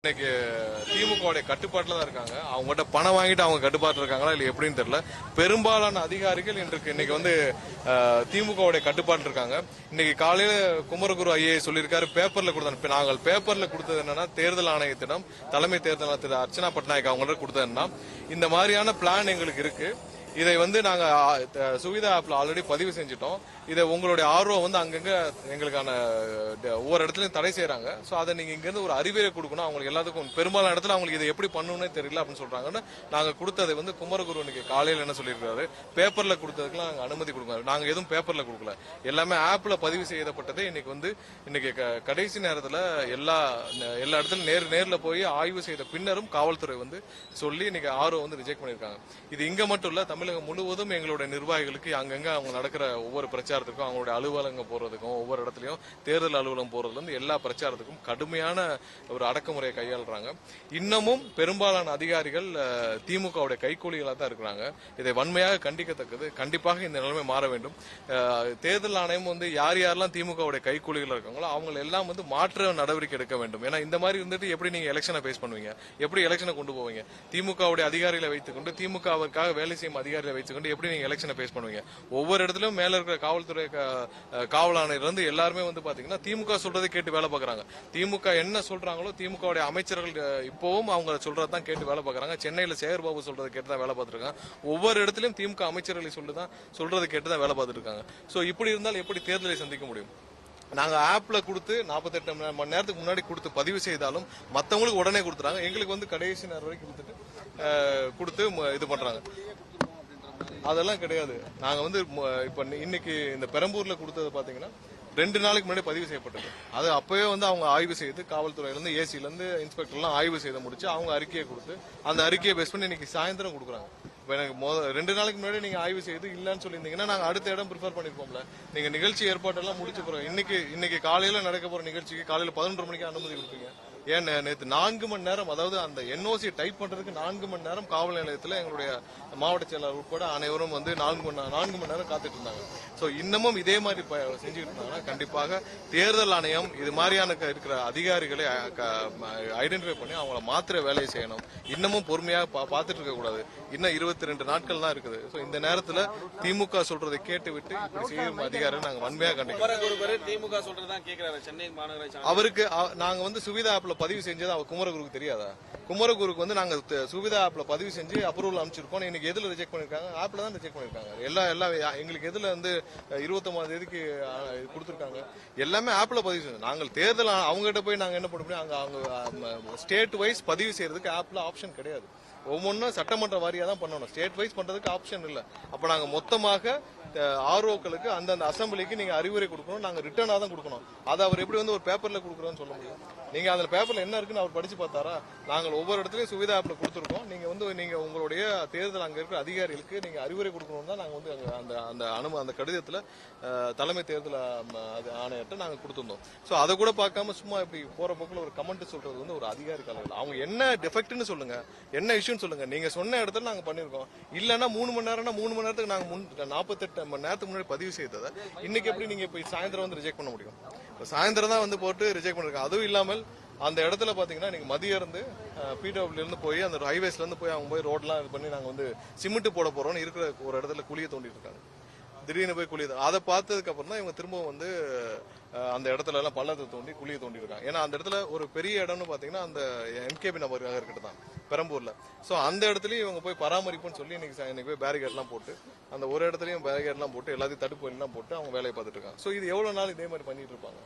இன்னைக்கு திமுக கட்டுப்பாட்டில் தான் இருக்காங்க. அவங்ககிட்ட பணம் வாங்கிட்டு அவங்க கட்டுப்பாட்டில் இருக்காங்களா இல்லை எப்படின்னு தெரியல. பெரும்பாலான அதிகாரிகள் இன்னைக்கு வந்து திமுக கட்டுப்பாட்டில் இருக்காங்க. இன்னைக்கு காலையில குமரகுரு ஐஏ சொல்லியிருக்காரு, பேப்பர்ல கொடுத்தாங்க. நாங்கள் பேப்பர்ல கொடுத்தது என்னன்னா, தேர்தல் ஆணையத்திடம் தலைமை தேர்தல் ஆணையர் திரு அர்ச்சனா பட்நாயக் அவங்கள்ட்ட கொடுத்தது என்ன, இந்த மாதிரியான பிளான் எங்களுக்கு இருக்கு. இதை வந்து நாங்க சுவிதா ஆப்ல ஆல்ரெடி பதிவு செஞ்சுட்டோம். இதை உங்களுடைய ஆர்வம் வந்து அங்கங்க எங்களுக்கான ஒவ்வொரு இடத்துலயும் தடை செய்யறாங்க. சோ அதை நீங்க இங்க இருந்து ஒரு அறிவுரை கொடுக்கணும். அவங்களுக்கு எல்லாத்துக்கும் பெரும்பாலான இடத்துல அவங்களுக்கு இதை எப்படி பண்ணணும்னே தெரியல அப்படின்னு சொல்றாங்கன்னு நாங்க கொடுத்ததை வந்து குமரகுரு இன்னைக்கு காலையில என்ன சொல்லியிருக்காரு, பேப்பர்ல கொடுத்ததுக்குலாம் நாங்க அனுமதி கொடுக்கணும். நாங்க எதுவும் பேப்பர்ல கொடுக்கல, எல்லாமே ஆப்ல பதிவு செய்யப்பட்டதே. இன்னைக்கு கடைசி நேரத்துல எல்லா இடத்துலயும் நேர்ல போய் ஆய்வு செய்த பின்னரும் காவல்துறை வந்து சொல்லி இன்னைக்கு ஆர்வம் வந்து ரிஜெக்ட் பண்ணிருக்காங்க. இது இங்க மட்டும் இல்ல, தமிழகம் முழுவதும் எங்களுடைய நிர்வாகிகளுக்கு அங்கங்க அவங்க நடக்கிற ஒவ்வொரு பிரச்சாரத்துக்கும், அவங்களுடைய அலுவலகம் போறதுக்கும், ஒவ்வொரு இடத்துலயும் தேர்தல் அலுவலகம் போறதுல இருந்து எல்லா பிரச்சாரத்துக்கும் கடுமையான ஒரு அடக்குமுறையை கையாளுறாங்க. இன்னமும் பெரும்பாலான அதிகாரிகள் திமுக கைக்கூலிகளா தான் இருக்கிறாங்க. இதை வன்மையாக கண்டிக்கத்தக்கது. கண்டிப்பாக இந்த நிலைமை மாற வேண்டும். தேர்தல் ஆணையம் வந்து யாரெல்லாம் திமுக கைக்கூலிகள் இருக்காங்களோ அவங்க எல்லாம் வந்து மாற்று நடவடிக்கை எடுக்க வேண்டும். ஏன்னா இந்த மாதிரி இருந்துட்டு எப்படி நீங்க எலெக்ஷனை பேஸ் பண்ணுவீங்க, எப்படி எலெக்ஷனை கொண்டு போவீங்க? திமுக அதிகாரிகளை வைத்துக்கொண்டு, திமுகவிற்காக வேலை செய்யும் அதிகாரிகளை வைத்துக்கொண்டு எப்படி நீங்க எலெக்ஷனை பேஸ் பண்ணுவீங்க? ஒவ்வொரு இடத்திலும் மேல இருக்கிற காவல்துறை காவல் ஆணையர் வந்து எல்லாருமே வந்து பாத்தீங்கன்னா திமுக சொல்றதை கேட்டு வேலை பார்க்கறாங்க. திமுக என்ன சொல்றாங்களோ, திமுக அமைச்சர்கள் இப்பவும் அவங்க சொல்றதான் கேட்டு வேலை பார்க்கறாங்க. சென்னையில சேகர்பாபு சொல்றதை கேட்டு தான் வேலை பார்த்துட்டு இருக்காங்க. ஒவ்வொரு இடத்திலும் திமுக அமைச்சர்களை சொல்றதை கேட்டு தான் வேலை பார்த்துட்டு இருக்காங்க. சோ இப்படி இருந்தால் எப்படி தேர்தலை சந்திக்க முடியும்? நாங்க ஆப்ல கொடுத்து 48 மணி நேரத்துக்கு முன்னாடி கொடுத்து பதிவு செய்தாலும் மத்தவங்களுக்கு உடனே கொடுத்துறாங்க. எங்களுக்கு வந்து கடைசி நேரம் வரைக்கும் கொடுத்து இது பண்றாங்க. அதெல்லாம் கிடையாது. நாங்க வந்து இப்ப இன்னைக்கு இந்த பெரம்பூர்ல கொடுத்தது பாத்தீங்கன்னா 2 நாளைக்கு முன்னாடி பதிவு செய்யப்பட்டது. அது அப்பவே வந்து அவங்க ஆய்வு செய்து, காவல்துறையில இருந்து ஏசில இருந்து இன்ஸ்பெக்டர் எல்லாம் ஆய்வு செய்து முடிச்சு அவங்க அறிக்கையை கொடுத்து, அந்த அறிக்கையை பேஸ் பண்ணி இன்னைக்கு சாயந்தரம் கொடுக்குறாங்க. இப்ப எனக்கு 2 நாளைக்கு முன்னாடி நீங்க ஆய்வு செய்து இல்லன்னு சொல்லியிருந்தீங்கன்னா நாங்க அடுத்த இடம் ப்ரிஃபர் பண்ணிருப்போம்ல. நீங்க நிகழ்ச்சி ஏற்பாட்டெல்லாம் முடிச்சு போறோம். இன்னைக்கு காலையில நடக்க போற நிகழ்ச்சிக்கு காலையில 11:30 மணிக்கு அனுமதி கொடுப்பீங்க. ஏன் நேற்று 4 மணி நேரம், அதாவது அந்த என்ஓசி டைப் பண்றதுக்கு 4 மணி நேரம் காவல் நிலையத்தில் எங்களுடைய மாவட்ட செயலாளர் உட்பட அனைவரும் வந்து 4 மணி நேரம் காத்துட்டு இருந்தாங்க. சோ இன்னமும் இதே மாதிரி செஞ்சுட்டு இருந்தாங்கன்னா கண்டிப்பாக தேர்தல் ஆணையம் இது மாதிரியான இருக்கிற அதிகாரிகளை ஐடென்டிஃபை பண்ணி அவங்கள மாத்திர வேலையை செய்யணும். இன்னமும் பொறுமையாக பார்த்துட்டு இருக்க கூடாது. இன்னும் 22 நாட்கள் தான் இருக்குது. சோ இந்த நேரத்தில் திமுக சொல்றதை கேட்டு விட்டு இப்படி செய்யும் அதிகாரிகள் நாங்க வன்மையாக கண்டிக்கிறோம். திமுக சொல்றதான் கேட்கிறாரு சென்னை மாநகராட்சி. அவருக்கு நாங்க வந்து சுவிதா ஆப்ல பதிவு செஞ்சது அவர் குமரகுருக்கு தெரியாதா? குமரகுருக்கு வந்து நாங்க சுவிதா ஆப்ல பதிவு செஞ்சு அப்ரூவல் அனுப்பிச்சிருக்கோம். இன்னைக்கு எதுல ரிஜெக்ட் பண்ணிருக்காங்க? ஆப்ல தான் ரிஜெக்ட் பண்ணிருக்காங்க. எல்லாம் எங்களுக்கு எதுல வந்து 29ஆம் தேதிக்கு கொடுத்திருக்காங்க? எல்லாமே ஆப்ல பதிவு செஞ்சு. நாங்கள் தேர்தல் அவங்ககிட்ட போய் நாங்க என்ன பண்ண முடியும்? அவங்க ஸ்டேட் வைஸ் பதிவு செய்யறதுக்கு ஆப்ல ஆப்ஷன் கிடையாது. ஒவ்வொன்றும் சட்டமன்ற வாரியா தான் பண்ணணும். ஸ்டேட் வைஸ் பண்றதுக்கு ஆப்ஷன் இல்ல. அப்ப நாங்க மொத்தமாக ஆர்ஓக்களுக்கு அந்தந்த அசம்பிளிக்கு நீங்க அறிவுரை கொடுக்கணும். நாங்க ரிட்டர்னா தான் கொடுக்கணும். அதை அவர் எப்படி வந்து ஒரு பேப்பர்ல கொடுக்குறோம்னு சொல்ல முடியும்? நீங்க அந்த பேப்பர்ல என்ன இருக்குன்னு அவர் படிச்சு பார்த்தாரா? நாங்கள் ஒவ்வொரு இடத்துலயும் சுவிதா ஆப்ல கொடுத்துருக்கோம். நீங்க உங்களுடைய தேர்தல் அங்க இருக்கிற அதிகாரிகளுக்கு நீங்க அறிவுரை கொடுக்கணும் தான் நாங்க வந்து அந்த கடிதத்துல தலைமை தேர்தல் ஆணையர்கிட்ட நாங்க கொடுத்திருந்தோம். சோ அதை கூட பார்க்காம சும்மா இப்படி போற போக்குல ஒரு கமெண்ட் சொல்றது வந்து ஒரு அதிகாரி கலவரம். அவங்க என்ன டிஃபெக்ட்னு சொல்லுங்க, என்ன இஷ்யூன்னு சொல்லுங்க. நீங்க சொன்ன இடத்துல நாங்க பண்ணிருக்கோம். இல்லன்னா 3 மணி நேரம்னா 3 மணி நேரத்துக்கு நாங்க 48 மணி நேரத்துக்கு முன்னாடி பதிவு செய்ததை இன்னைக்கு எப்படி நீங்க போய் சாயந்தரம் வந்து ரிஜெக்ட் பண்ண முடியும்? சாயந்தரம் தான் வந்து போட்டு ரிஜெக்ட் பண்ணிருக்காங்க. அதுவும் இல்லாமல் அந்த இடத்துல பாத்தீங்கன்னா நீங்க மதியம் இருந்து பிடபிள்யூ இருந்து போய் அந்த ஹைவேஸ்ல இருந்து போய் அவங்க போய் ரோட்லாம் இது பண்ணி நாங்க வந்து சிமெண்ட் போட போறோம்னு இருக்கிற ஒரு இடத்துல குழியை தோண்டிட்டு இருக்காங்க. திடீர்னு போய் குழியை அதை பார்த்ததுக்கு அப்புறம் தான் இவங்க திரும்ப வந்து அந்த இடத்துல எல்லாம் பள்ளத்தை தோண்டி குழியை தோண்டி இருக்காங்க. ஏன்னா அந்த இடத்துல ஒரு பெரிய இடம்னு பாத்தீங்கன்னா அந்த எம்கேபி நபருக்காக இருக்கட்டும் தான் பெரம்பூர்ல. சோ அந்த இடத்துலயும் இவங்க போய் பராமரிப்புன்னு சொல்லி இன்னைக்கு போய் பேரிகேட் எல்லாம் போட்டு அந்த ஒரு இடத்துலயும் பேரிகேட் எல்லாம் போட்டு எல்லாத்தையும் தடுப்பு எல்லாம் போட்டு அவங்க வேலையை பார்த்துட்டு இருக்காங்க. சோ இது எவ்வளவு நாள் இதே மாதிரி பண்ணிட்டு இருப்பாங்க?